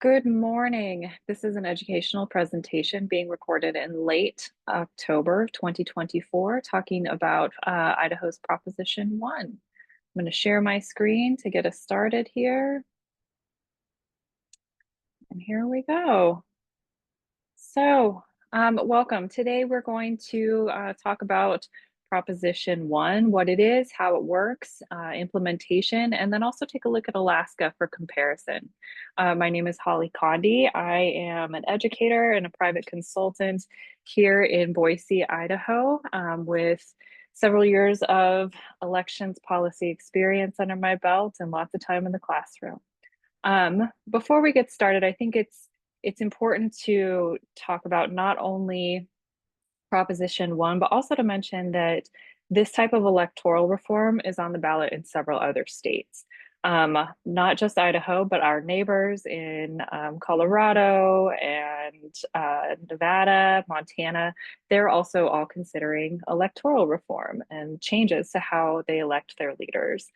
Good morning. This is an educational presentation being recorded in late October 2024, talking about Idaho's Proposition 1. I'm going to share my screen to get us started here. And here we go. Welcome. Today we're going to talk about Proposition 1, what it is, how it works, implementation, and then also take a look at Alaska for comparison. My name is Holly Condi. I am an educator and a private consultant here in Boise, Idaho, with several years of elections policy experience under my belt and lots of time in the classroom. Before we get started, I think it's important to talk about not only Proposition 1, but also to mention that this type of electoral reform is on the ballot in several other states. Not just Idaho, but our neighbors in Colorado and Nevada, Montana, they're also all considering electoral reform and changes to how they elect their leaders.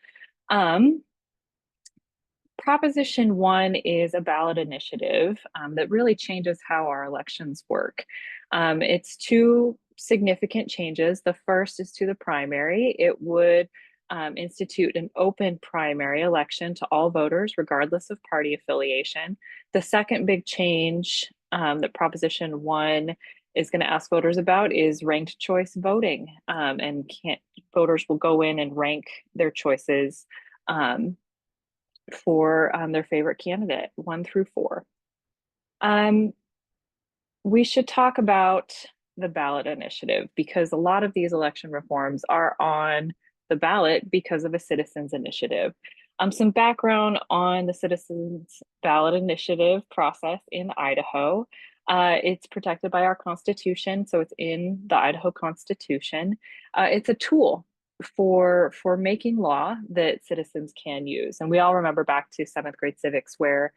Proposition 1 is a ballot initiative that really changes how our elections work. It's two significant changes. The first is to the primary. It would institute an open primary election to all voters, regardless of party affiliation. The second big change that Proposition 1 is going to ask voters about is ranked choice voting. Voters will go in and rank their choices for their favorite candidate, 1 through 4. We should talk about the ballot initiative because a lot of these election reforms are on the ballot because of a citizens initiative. Some background on the citizens ballot initiative process in Idaho. It's protected by our Constitution, so it's in the Idaho Constitution. It's a tool for making law that citizens can use. And we all remember back to 7th grade civics where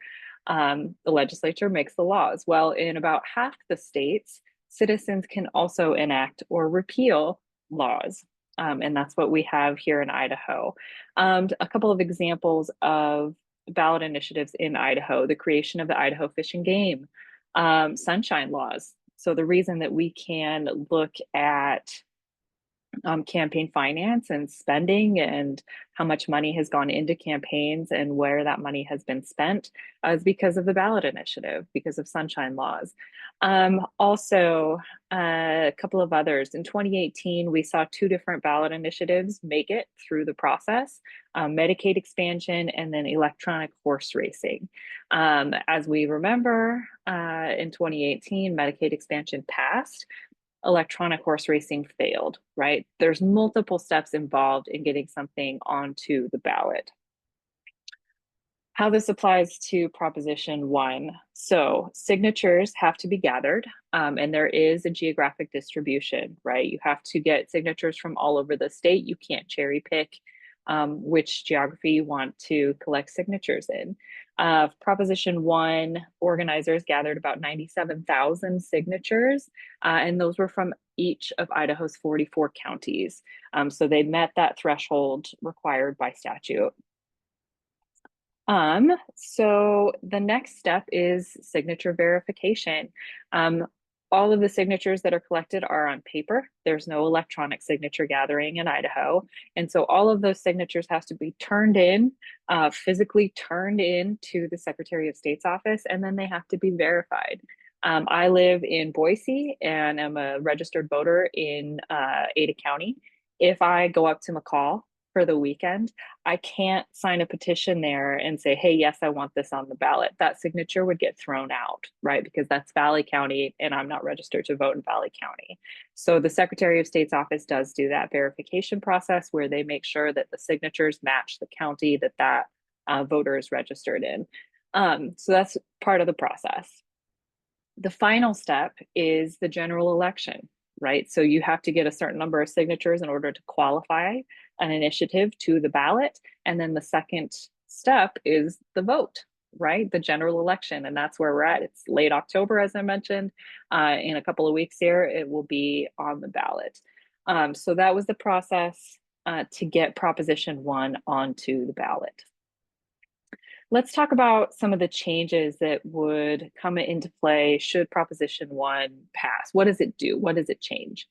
the legislature makes the laws. Well, in about half the states, citizens can also enact or repeal laws. And that's what we have here in Idaho. A couple of examples of ballot initiatives in Idaho: the creation of the Idaho Fish and Game, sunshine laws. So the reason that we can look at campaign finance and spending and how much money has gone into campaigns and where that money has been spent is because of the ballot initiative, because of sunshine laws. Also, a couple of others. In 2018, we saw two different ballot initiatives make it through the process: Medicaid expansion and then electronic horse racing. As we remember, in 2018, Medicaid expansion passed. Electronic horse racing failed, right? There's multiple steps involved in getting something onto the ballot. How this applies to Proposition 1. So signatures have to be gathered, and there is a geographic distribution, right? You have to get signatures from all over the state. You can't cherry pick which geography you want to collect signatures in. Proposition 1 organizers gathered about 97,000 signatures, and those were from each of Idaho's 44 counties. So they met that threshold required by statute. So the next step is signature verification. All of the signatures that are collected are on paper. There's no electronic signature gathering in Idaho. And so all of those signatures has to be turned in, physically turned in to the Secretary of State's office, and then they have to be verified. I live in Boise and am a registered voter in Ada County. If I go up to McCall for the weekend, I can't sign a petition there and say, hey, yes, I want this on the ballot. That signature would get thrown out, right? Because that's Valley County and I'm not registered to vote in Valley County. So the Secretary of State's office does do that verification process where they make sure that the signatures match the county that voter is registered in. So that's part of the process. The final step is the general election, right? So you have to get a certain number of signatures in order to qualify an initiative to the ballot. And then the second step is the vote, right? The general election. And that's where we're at. It's late October, as I mentioned. In a couple of weeks here, it will be on the ballot. So that was the process to get Proposition 1 onto the ballot. Let's talk about some of the changes that would come into play should Proposition 1 pass. What does it do? What does it change?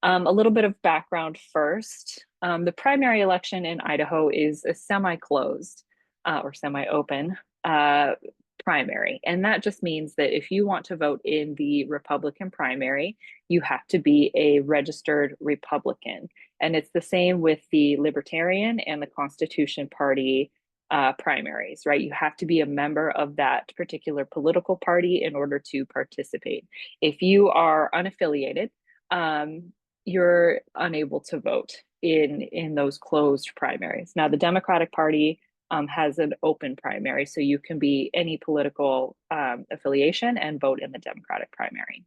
A little bit of background first. The primary election in Idaho is a semi-closed or semi-open uh, primary. And that just means that if you want to vote in the Republican primary, you have to be a registered Republican. And it's the same with the Libertarian and the Constitution Party primaries, right? You have to be a member of that particular political party in order to participate. If you are unaffiliated, you're unable to vote in those closed primaries. Now, the Democratic Party has an open primary, so you can be any political affiliation and vote in the Democratic primary.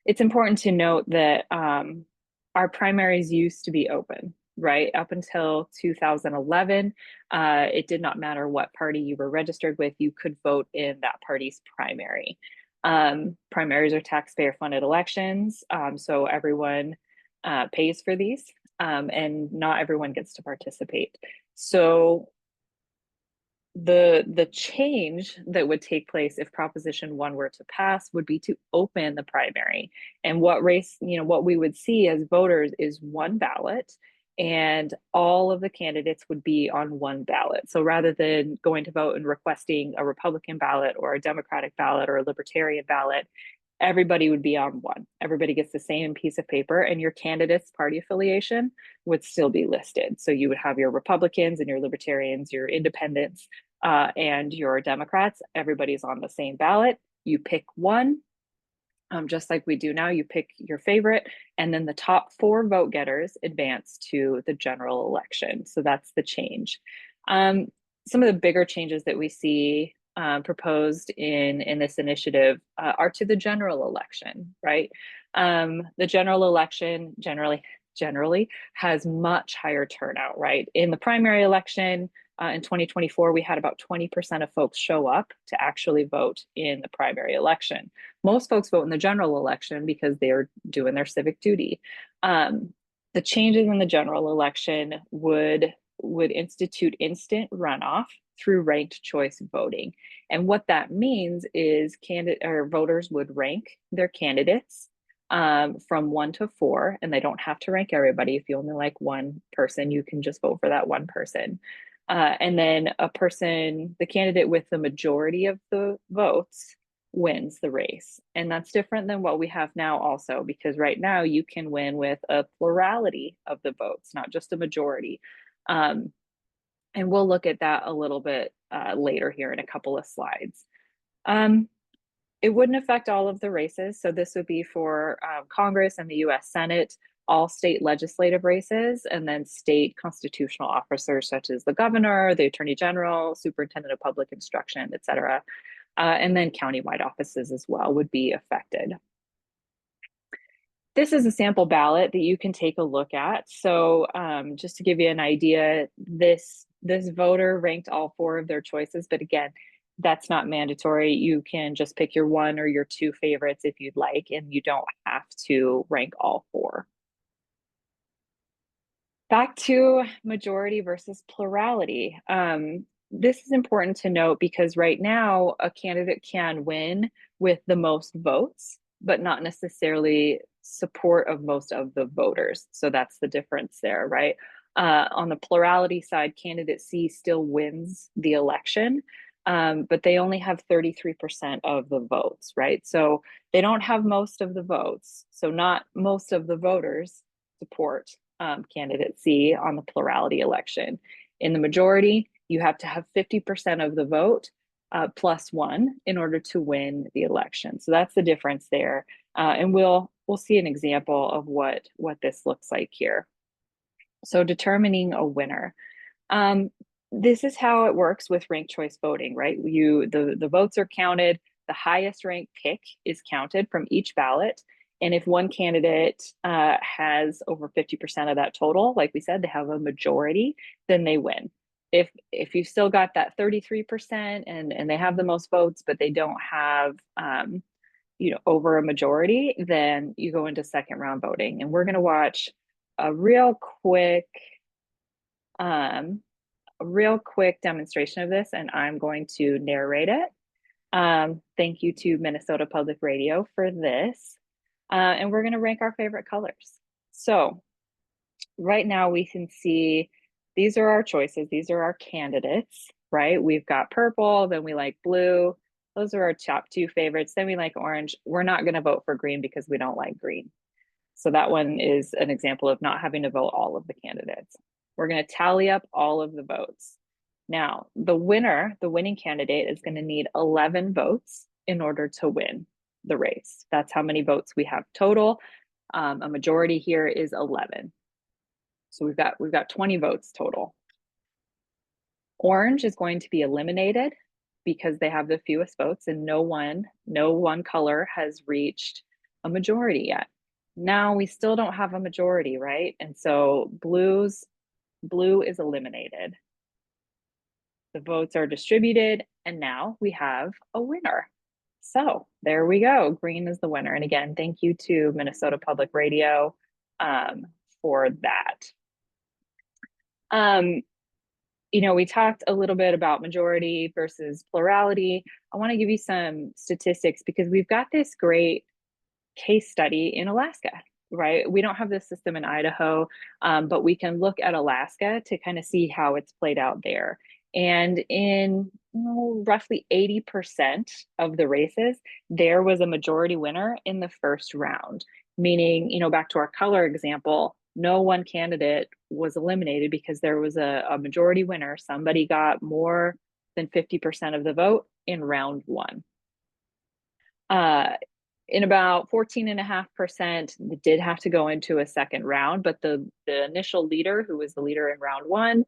It's important to note that our primaries used to be open, right? Up until 2011, it did not matter what party you were registered with, you could vote in that party's primary. Primaries are taxpayer funded elections, so everyone pays for these, and not everyone gets to participate. So the change that would take place if Proposition 1 were to pass would be to open the primary. And what what we would see as voters is one ballot, and all of the candidates would be on one ballot. So rather than going to vote and requesting a Republican ballot or a Democratic ballot or a Libertarian ballot, everybody would be on one. Everybody gets the same piece of paper, and your candidate's party affiliation would still be listed. So you would have your Republicans and your Libertarians, your independents, and your Democrats. Everybody's on the same ballot. You pick one, just like we do now. You pick your favorite, and then the top 4 vote getters advance to the general election. So that's the change. Some of the bigger changes that we see proposed in this initiative are to the general election, right? The general election generally has much higher turnout, right? In the primary election in 2024, we had about 20% of folks show up to actually vote in the primary election. Most folks vote in the general election because they're doing their civic duty. The changes in the general election would institute instant runoff through ranked choice voting. And what that means is voters would rank their candidates from 1 to 4, and they don't have to rank everybody. If you only like one person, you can just vote for that one person. And then the candidate with the majority of the votes wins the race. And that's different than what we have now also, because right now you can win with a plurality of the votes, not just a majority. And we'll look at that a little bit later here in a couple of slides. It wouldn't affect all of the races. So this would be for Congress and the US Senate, all state legislative races, and then state constitutional officers such as the governor, the attorney general, superintendent of public instruction, et cetera. And then countywide offices as well would be affected. This is a sample ballot that you can take a look at. So just to give you an idea, this voter ranked all 4 of their choices, but again, that's not mandatory. You can just pick your 1 or your 2 favorites if you'd like, and you don't have to rank all 4. Back to majority versus plurality. This is important to note because right now a candidate can win with the most votes, but not necessarily support of most of the voters. So that's the difference there, right? On the plurality side, candidate C still wins the election, but they only have 33% of the votes, right? So they don't have most of the votes. So not most of the voters support candidate C on the plurality election. In the majority, you have to have 50% of the vote plus 1 in order to win the election. So that's the difference there. And we'll see an example of what this looks like here. So determining a winner. This is how it works with ranked choice voting, right? The votes are counted. The highest ranked pick is counted from each ballot. And if one candidate has over 50% of that total, like we said, they have a majority, then they win. If you've still got that 33% and they have the most votes, but they don't have over a majority, then you go into second round voting. And we're going to watch a real quick a real quick demonstration of this, and I'm going to narrate it. Thank you to Minnesota Public Radio for this. And we're going to rank our favorite colors. So right now we can see these are our choices. These are our candidates, right? We've got purple, then we like blue. Those are our top two favorites. Then we like orange. We're not going to vote for green because we don't like green. So that one is an example of not having to vote all of the candidates. We're going to tally up all of the votes. Now, the winning candidate is going to need 11 votes in order to win the race. That's how many votes we have total. A majority here is 11. So we've got 20 votes total. Orange is going to be eliminated because they have the fewest votes, and no one color has reached a majority yet. Now we still don't have a majority, right? And so blue is eliminated. The votes are distributed, and now we have a winner. So there we go. Green is the winner. And again, thank you to Minnesota Public Radio for that. We talked a little bit about majority versus plurality. I want to give you some statistics because we've got this great case study in Alaska, right? We don't have this system in Idaho, but we can look at Alaska to kind of see how it's played out there. And in roughly 80% of the races, there was a majority winner in the first round, meaning, back to our color example, no one candidate was eliminated because there was a majority winner. Somebody got more than 50% of the vote in round one. In about 14.5%, did have to go into a second round, but the initial leader, who was the leader in round one,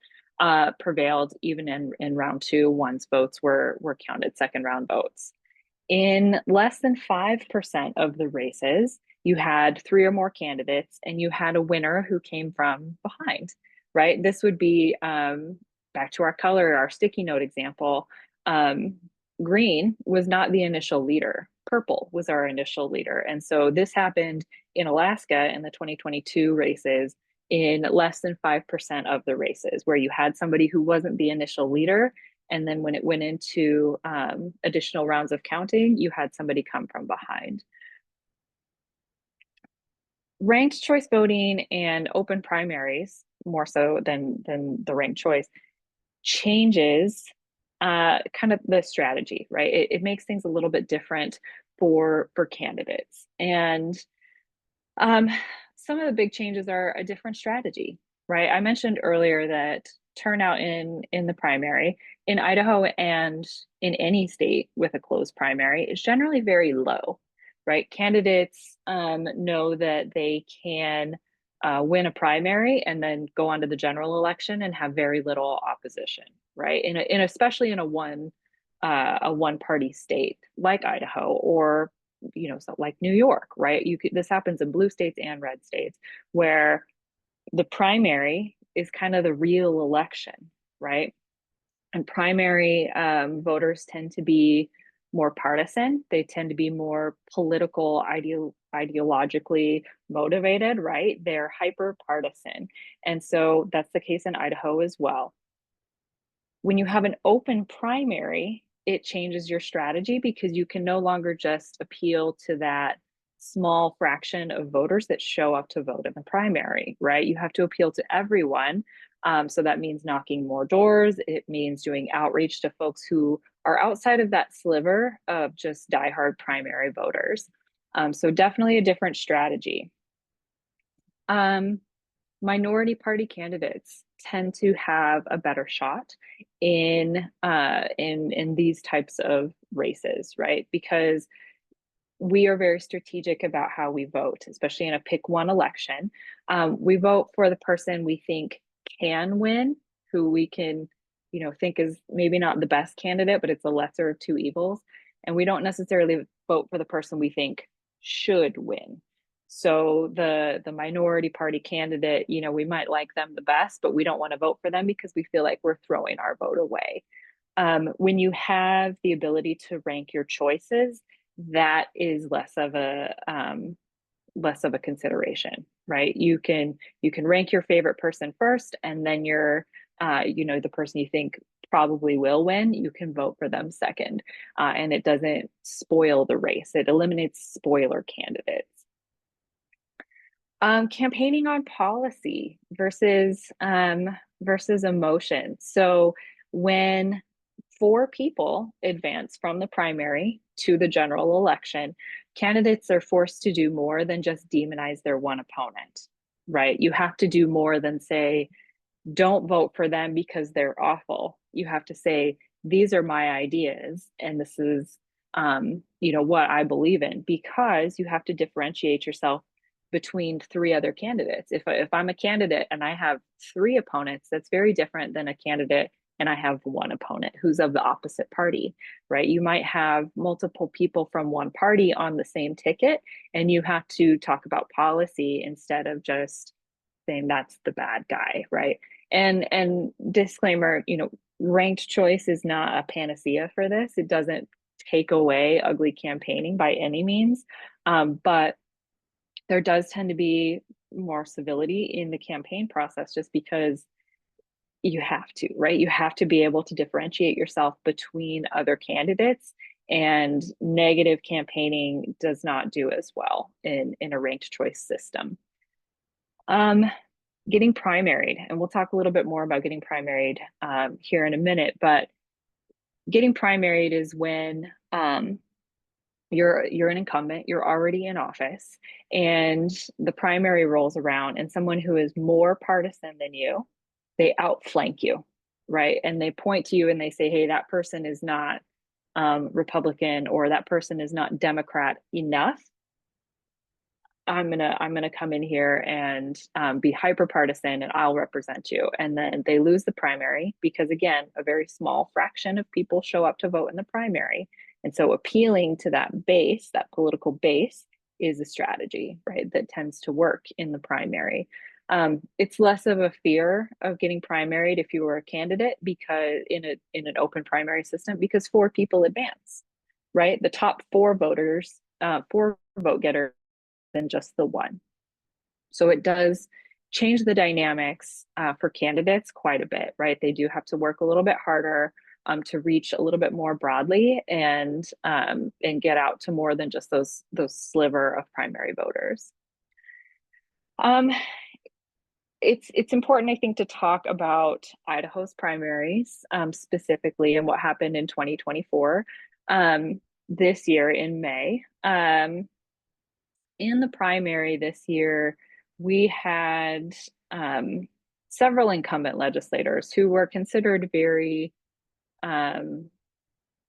prevailed even in round two once votes were counted, second round votes. In less than 5% of the races, you had three or more candidates and you had a winner who came from behind, right? This would be, back to our color, our sticky note example, green was not the initial leader. Purple was our initial leader. And so this happened in Alaska in the 2022 races in less than 5% of the races, where you had somebody who wasn't the initial leader. And then when it went into additional rounds of counting, you had somebody come from behind. Ranked choice voting and open primaries, more so than the ranked choice, changes kind of the strategy, right? It makes things a little bit different for candidates. And some of the big changes are a different strategy, right? I mentioned earlier that turnout in the primary in Idaho and in any state with a closed primary is generally very low, right? Candidates know that they can win a primary and then go on to the general election and have very little opposition, right? Especially in a one party state like Idaho, or so like New York, right? This happens in blue states and red states, where the primary is kind of the real election, right? And primary voters tend to be more partisan. They tend to be more political, ideologically motivated, right? They're hyper partisan. And so that's the case in Idaho as well. When you have an open primary, it changes your strategy because you can no longer just appeal to that small fraction of voters that show up to vote in the primary, right? You have to appeal to everyone. So that means knocking more doors. It means doing outreach to folks who are outside of that sliver of just diehard primary voters. So definitely a different strategy. Minority party candidates tend to have a better shot in these types of races, right? Because we are very strategic about how we vote, especially in a pick one election. We vote for the person we think can win, who we can, think is maybe not the best candidate, but it's a lesser of two evils. And we don't necessarily vote for the person we think should win. So the minority party candidate, we might like them the best, but we don't want to vote for them because we feel like we're throwing our vote away. When you have the ability to rank your choices, that is less of a consideration, right? You can rank your favorite person first, and then your the person you think probably will win, you can vote for them second. And it doesn't spoil the race. It eliminates spoiler candidates. Campaigning on policy versus emotion. So when four people advance from the primary to the general election, candidates are forced to do more than just demonize their one opponent, right? You have to do more than say, don't vote for them because they're awful. You have to say, these are my ideas, and this is, what I believe in, because you have to differentiate yourself between three other candidates. If I'm a candidate and I have three opponents, that's very different than a candidate and I have one opponent who's of the opposite party, right? You might have multiple people from one party on the same ticket, and you have to talk about policy instead of just saying that's the bad guy, right? And disclaimer, ranked choice is not a panacea for this. It doesn't take away ugly campaigning by any means, but there does tend to be more civility in the campaign process just because you have to, right? You have to be able to differentiate yourself between other candidates, and negative campaigning does not do as well in a ranked choice system. Getting primaried, and we'll talk a little bit more about getting primaried here in a minute, but getting primaried is when you're an incumbent, you're already in office, and the primary rolls around, and someone who is more partisan than you, they outflank you, right? And they point to you and they say, hey, that person is not Republican, or that person is not Democrat enough. I'm gonna come in here and be hyper partisan, and I'll represent you. And then they lose the primary because, again, a very small fraction of people show up to vote in the primary. And so appealing to that base, that political base, is a strategy, right, that tends to work in the primary. It's less of a fear of getting primaried if you were a candidate, because in an open primary system, because four people advance, right? The top four voters, four vote getters, than just the one. So it does change the dynamics for candidates quite a bit, right? They do have to work a little bit harder to reach a little bit more broadly, and get out to more than just those sliver of primary voters. It's important, I think, to talk about Idaho's primaries specifically, and what happened in 2024 this year in May. In the primary this year, we had several incumbent legislators who were considered very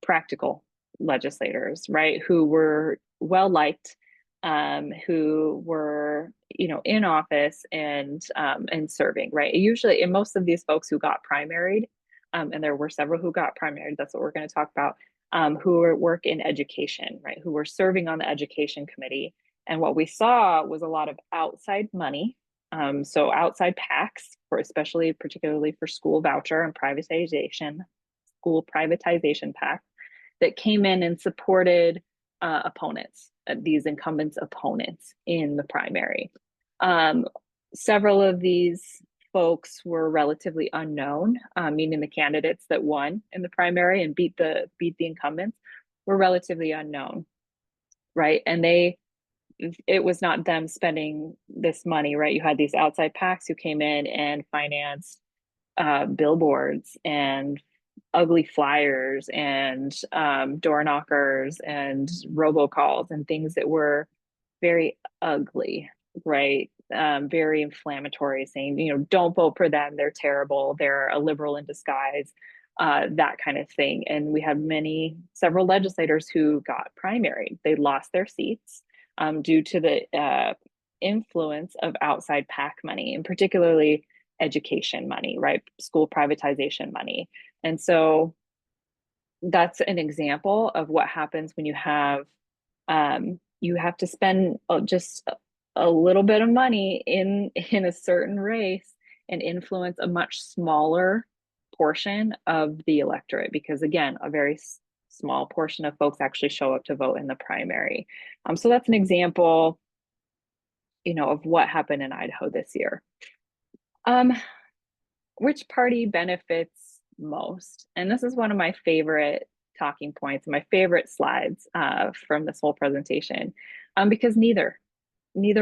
practical legislators, right? Who were well liked, who were in office and serving, right? Usually, in most of these folks who got primaried, and there were several who got primaried. That's what we're going to talk about. Who work in education, right? Who were serving on the education committee. And what we saw was a lot of outside money. So outside PACs, particularly for school voucher and school privatization PACs, that came in and supported opponents, these incumbents' opponents in the primary. Several of these folks were relatively unknown, meaning the candidates that won in the primary and beat the incumbents were relatively unknown, right? And it was not them spending this money, right? You had these outside PACs who came in and financed billboards and ugly flyers and door knockers and robocalls and things that were very ugly, right? Very inflammatory, saying, don't vote for them. They're terrible. They're a liberal in disguise, that kind of thing. And we had several legislators who got primaried. They lost their seats due to the influence of outside PAC money, and particularly education money, right? School privatization money. And so that's an example of what happens when you have to spend just a little bit of money in a certain race and influence a much smaller portion of the electorate, because, again, a very small portion of folks actually show up to vote in the primary. So that's an example, of what happened in Idaho this year. which party benefits most? And this is one of my favorite talking points, my favorite slides from this whole presentation, because neither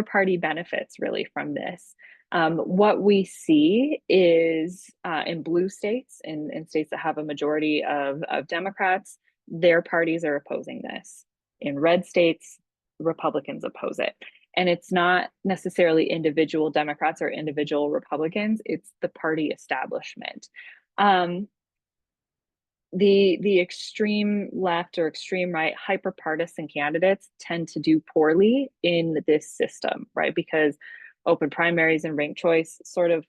party benefits really from this. What we see is in blue states, in states that have a majority of Democrats, their parties are opposing this. In red states, Republicans oppose it. And it's not necessarily individual Democrats or individual Republicans, it's the party establishment. The extreme left or extreme right hyperpartisan candidates tend to do poorly in this system, right? Because open primaries and ranked choice sort of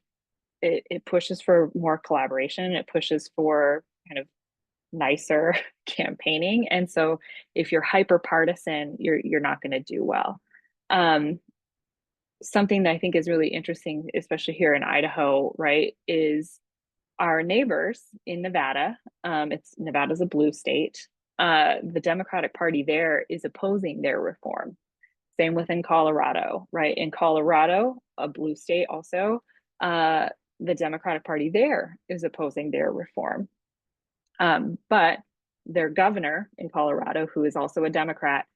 it pushes for more collaboration, it pushes for kind of nicer campaigning. And so if you're hyper partisan, you're not going to do well. Something that I think is really interesting, especially here in Idaho, right, is our neighbors in Nevada. Nevada's a blue state. The Democratic Party there is opposing their reform. Same within Colorado, right? In Colorado, a blue state also, the Democratic Party there is opposing their reform. But their governor in Colorado, who is also a Democrat,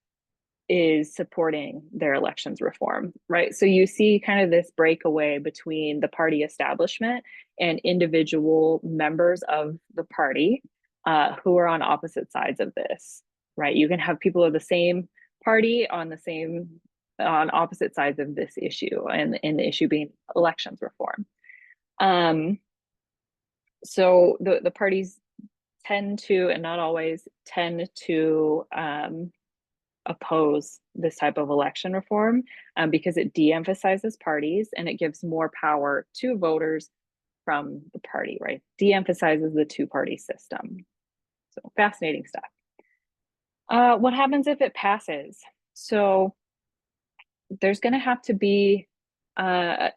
is supporting their elections reform, right? So you see kind of this breakaway between the party establishment and individual members of the party who are on opposite sides of this, right? You can have people of the same party on opposite sides of this issue, and the issue being elections reform. So the parties tend to, and not always, tend to oppose this type of election reform because it de-emphasizes parties and it gives more power to voters from the party, right? De-emphasizes the two-party system. So fascinating stuff. What happens if it passes? So there's going to have to be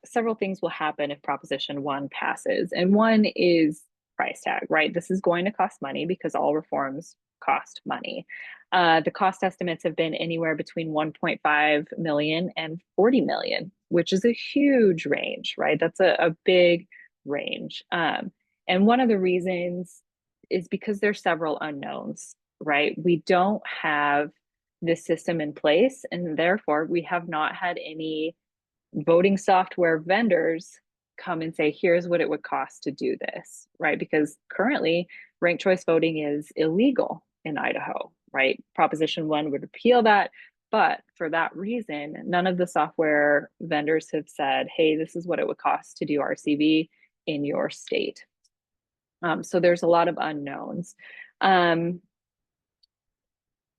several things will happen if Proposition 1 passes. And one is price tag, right? This is going to cost money because all reforms cost money. The cost estimates have been anywhere between 1.5 million and 40 million, which is a huge range, right? That's a big range. And one of the reasons is because there's several unknowns, right? We don't have this system in place, and therefore we have not had any voting software vendors come and say, here's what it would cost to do this, right? Because currently ranked choice voting is illegal in Idaho, right? Proposition 1 would repeal that. But for that reason, none of the software vendors have said, hey, this is what it would cost to do RCV in your state. So there's a lot of unknowns.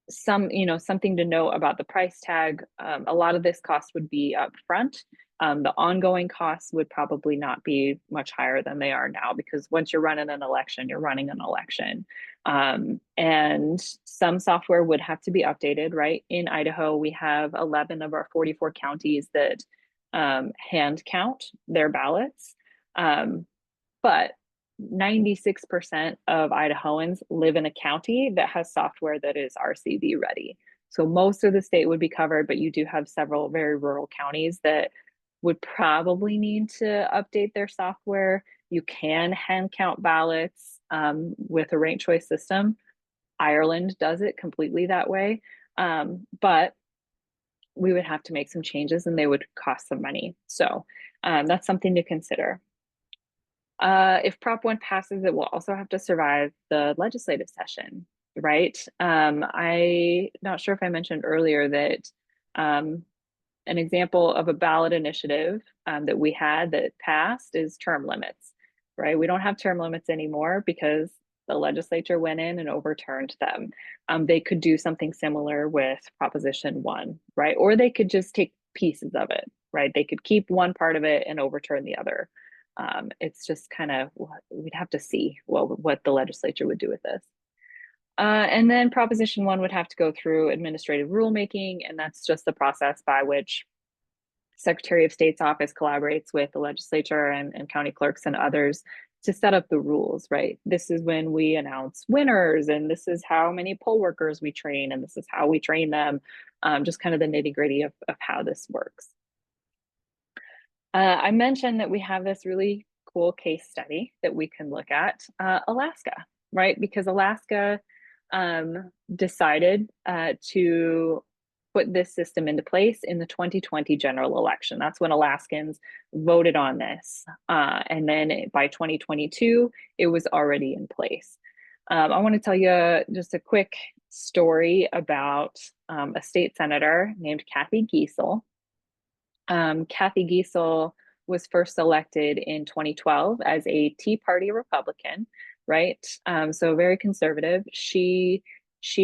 Something to know about the price tag. A lot of this cost would be upfront. The ongoing costs would probably not be much higher than they are now, because once you're running an election, you're running an election. And some software would have to be updated, right? In Idaho, we have 11 of our 44 counties that hand count their ballots. But 96% of Idahoans live in a county that has software that is RCV ready. So most of the state would be covered, but you do have several very rural counties that would probably need to update their software. You can hand count ballots with a ranked choice system. Ireland does it completely that way. But we would have to make some changes and they would cost some money. So that's something to consider. If Prop 1 passes, it will also have to survive the legislative session, right? I'm not sure if I mentioned earlier that an example of a ballot initiative that we had that passed is term limits, right? We don't have term limits anymore because the legislature went in and overturned them. They could do something similar with Proposition 1, right? Or they could just take pieces of it, right? They could keep one part of it and overturn the other. It's just kind of, we'd have to see what the legislature would do with this. And then Proposition 1 would have to go through administrative rulemaking, and that's just the process by which Secretary of State's office collaborates with the legislature and county clerks and others to set up the rules, right? This is when we announce winners, and this is how many poll workers we train, and this is how we train them, just kind of the nitty gritty of how this works. I mentioned that we have this really cool case study that we can look at, Alaska, right? Because Alaska decided to put this system into place in the 2020 general election. That's when Alaskans voted on this. And then by 2022, it was already in place. I want to tell you just a quick story about a state senator named Kathy Giessel. Kathy Giessel was first elected in 2012 as a Tea Party Republican, right? So very conservative. She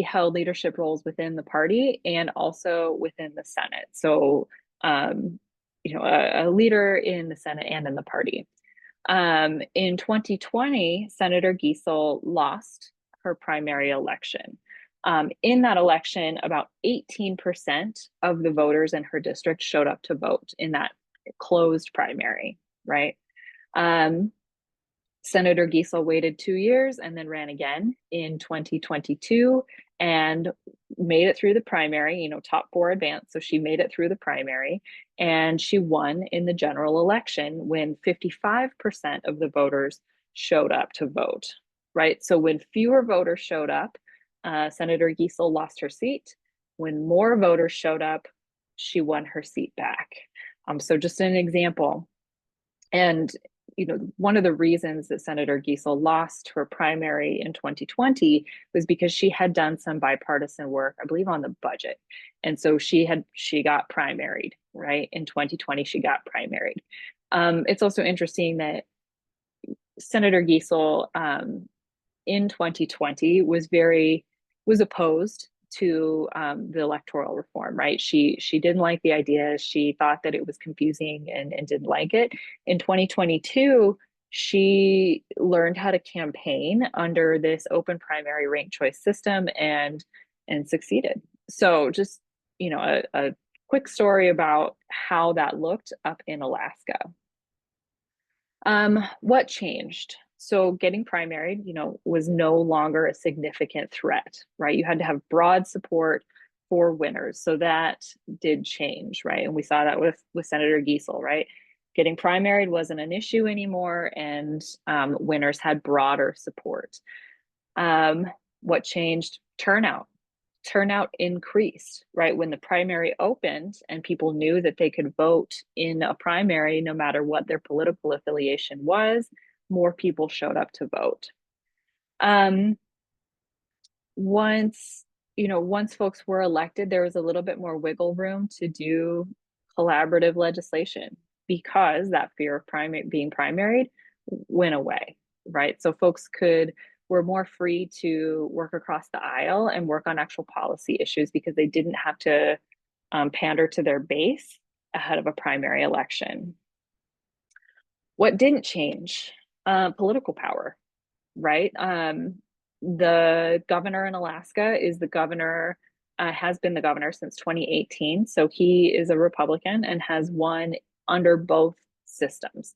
held leadership roles within the party and also within the Senate. So, a leader in the Senate and in the party. In 2020, Senator Giessel lost her primary election. In that election, about 18% of the voters in her district showed up to vote in that closed primary, right? Senator Giessel waited 2 years and then ran again in 2022 and made it through the primary, top four advance. So she made it through the primary and she won in the general election when 55% of the voters showed up to vote, right? So when fewer voters showed up, Senator Giessel lost her seat. When more voters showed up, she won her seat back. So just an example. And one of the reasons that Senator Giessel lost her primary in 2020 was because she had done some bipartisan work, I believe, on the budget. And so she got primaried, right? In 2020, she got primaried. It's also interesting that Senator Giessel in 2020 was opposed to the electoral reform, right? She didn't like the idea. She thought that it was confusing and didn't like it. In 2022, she learned how to campaign under this open primary ranked choice system and succeeded. So just, a quick story about how that looked up in Alaska. What changed? So getting primaried, was no longer a significant threat, right? You had to have broad support for winners. So that did change, right? And we saw that with Senator Giessel, right? Getting primaried wasn't an issue anymore, and winners had broader support. What changed? Turnout. Turnout increased, right? When the primary opened and people knew that they could vote in a primary, no matter what their political affiliation was, more people showed up to vote. Once folks were elected, there was a little bit more wiggle room to do collaborative legislation because that fear of being primaried went away, right? So folks were more free to work across the aisle and work on actual policy issues because they didn't have to pander to their base ahead of a primary election. What didn't change? Political power, right? The governor in Alaska has been the governor since 2018. So he is a Republican and has won under both systems.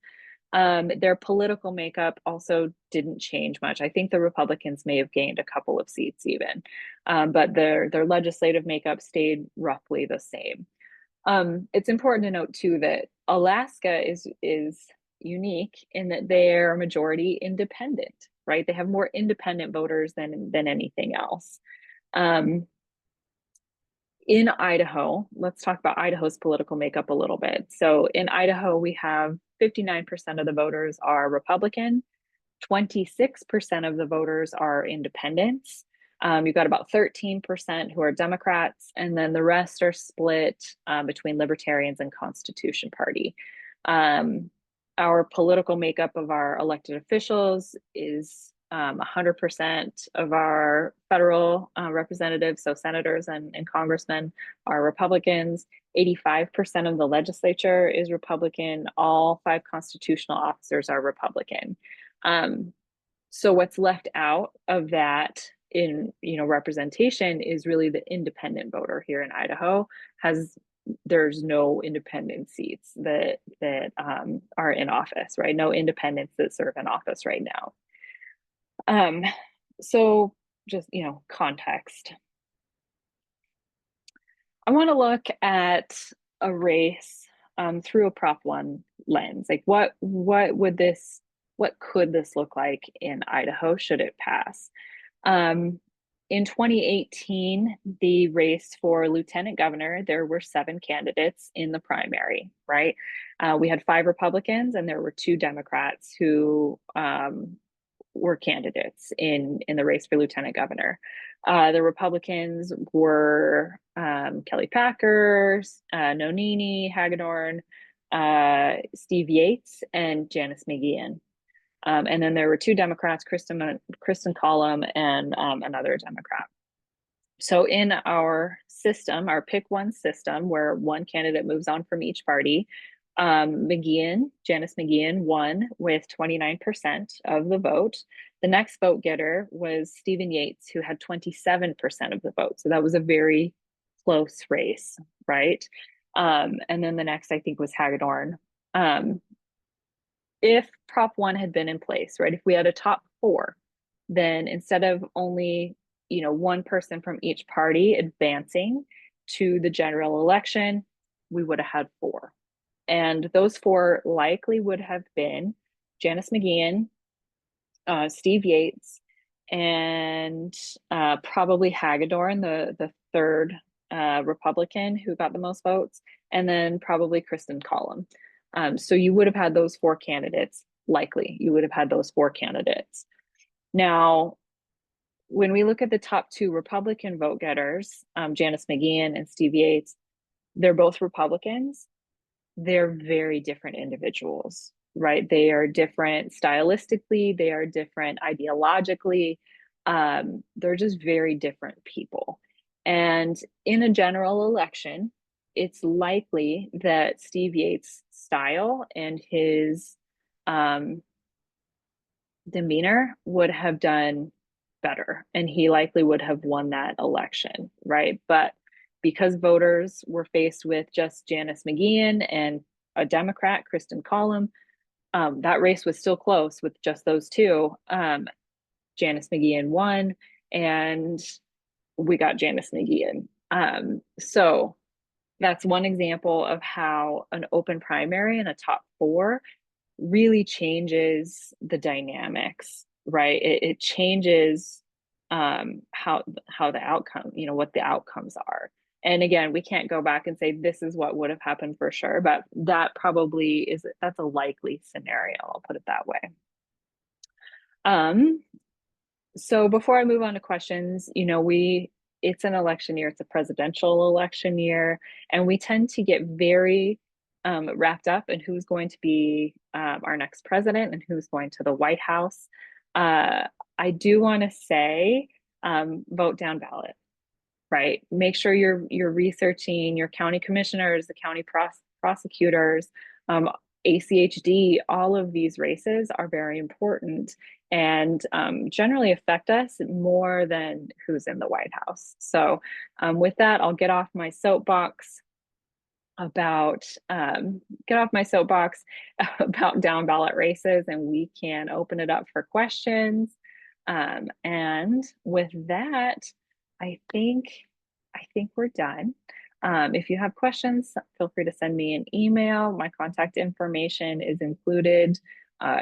Their political makeup also didn't change much. I think the Republicans may have gained a couple of seats even, but their legislative makeup stayed roughly the same. It's important to note too that Alaska is unique in that they're a majority independent, right? They have more independent voters than anything else. In Idaho, let's talk about Idaho's political makeup a little bit. So in Idaho, we have 59% of the voters are Republican, 26% of the voters are independents. You've got about 13% who are Democrats, and then the rest are split between Libertarians and Constitution Party. Our political makeup of our elected officials is 100% of our federal representatives, so senators and congressmen, are Republicans. 85% of the legislature is Republican. All 5 constitutional officers are Republican. So what's left out of that in representation is really the independent voter here in Idaho. There's no independent seats that are in office, right? No independents that serve in office right now. So just, context. I want to look at a race through a Prop 1 lens. Like what would this what could this look like in Idaho should it pass? Um, in 2018, the race for lieutenant governor, there were 7 candidates in the primary, right? We had 5 Republicans and there were 2 Democrats who were candidates in the race for lieutenant governor. The Republicans were Kelly Packer, Nonini, Hagedorn, Steve Yates, and Janice McGeehan. And then there were 2 Democrats, Kristen Collum and another Democrat. So in our system, our pick one system, where one candidate moves on from each party, Janice McGeehan won with 29% of the vote. The next vote getter was Stephen Yates, who had 27% of the vote. So that was a very close race, right? And then the next, I think, was Hagedorn. If Prop 1 had been in place, right, if we had a top 4, then instead of only, one person from each party advancing to the general election, we would have had 4. And those 4 likely would have been Janice McGeehan, Steve Yates, and probably Hagedorn, the third Republican who got the most votes, and then probably Kristen Collum. So you would have had those 4 candidates, likely. You would have had those 4 candidates. Now, when we look at the top 2 Republican vote getters, Janice McGeehan and Steve Yates, they're both Republicans. They're very different individuals, right? They are different stylistically, they are different ideologically. They're just very different people. And in a general election, it's likely that Steve Yates' style and his demeanor would have done better, and he likely would have won that election, right? But because voters were faced with just Janice McGeehan and a Democrat, Kristen Collum, that race was still close with just those 2. Janice McGeehan won, and we got Janice McGeehan. So that's one example of how an open primary and a top 4 really changes the dynamics, right? It changes how the outcome, what the outcomes are. And again, we can't go back and say this is what would have happened for sure, but that's a likely scenario. I'll put it that way. So before I move on to questions, it's an election year, it's a presidential election year, and we tend to get very wrapped up in who's going to be our next president and who's going to the White House. I do want to say, vote down ballot, right? Make sure you're researching your county commissioners, the county prosecutors, ACHD. All of these races are very important and generally affect us more than who's in the White House. So with that, I'll get off my soapbox about down ballot races, and we can open it up for questions. And with that, I think we're done. If you have questions, feel free to send me an email. My contact information is included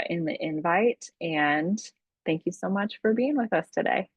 in the invite. And thank you so much for being with us today.